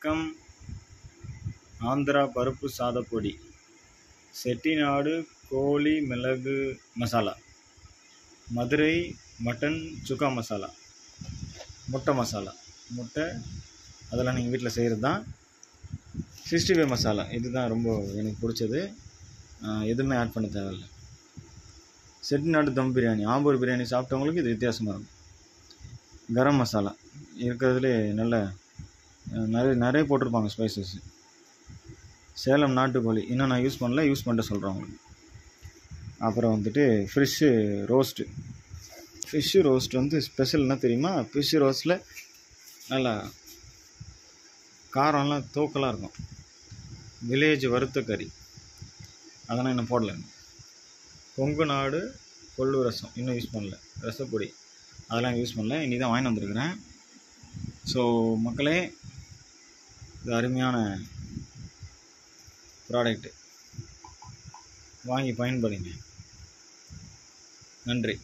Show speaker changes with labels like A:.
A: வணக்கம். ஆந்திரா பருப்பு சாதப்பொடி, செட்டிநாடு கோழி மிளகு மசாலா, மதுரை மட்டன் சுக்கா மசாலா, முட்டை மசாலா, முட்டை அதெல்லாம் நீங்கள் வீட்டில் செய்கிறது தான். 65 மசாலா, இதுதான் ரொம்ப எனக்கு பிடிச்சது. எதுவுமே ஆட் பண்ண தேவையில்லை. செட்டிநாடு தம் பிரியாணி, ஆம்பூர் பிரியாணி சாப்பிட்டவங்களுக்கு இது வித்தியாசமாக இருக்கும். கரம் மசாலா இருக்கிறதுலே நல்ல நிறைய போட்டிருப்பாங்க ஸ்பைசஸ். சேலம் நாட்டுக்கோழி இன்னும் நான் யூஸ் பண்ணல, யூஸ் பண்ணிட்டு சொல்கிறேன் உங்களுக்கு. அப்புறம் வந்துட்டு ஃபிஷ்ஷு ரோஸ்ட் வந்து ஸ்பெஷல் என்ன தெரியுமா? ஃபிஷ் ரோஸ்ட்டில் நல்லா காரம்லாம் தூக்கலாக இருக்கும். வில்லேஜ் வறுத்த கறி அதெல்லாம் இன்னும் போடலை. கொங்கு நாடு கொள்ளு ரசம் இன்னும் யூஸ் பண்ணல. ரசப்பொடி அதெல்லாம் யூஸ் பண்ணல, இனி தான் வாங்கி வந்துருக்கிறேன். ஸோ மக்களே, இது அருமையான ப்ராடக்ட்டு, வாங்கி பயன்படுங்க. நன்றி.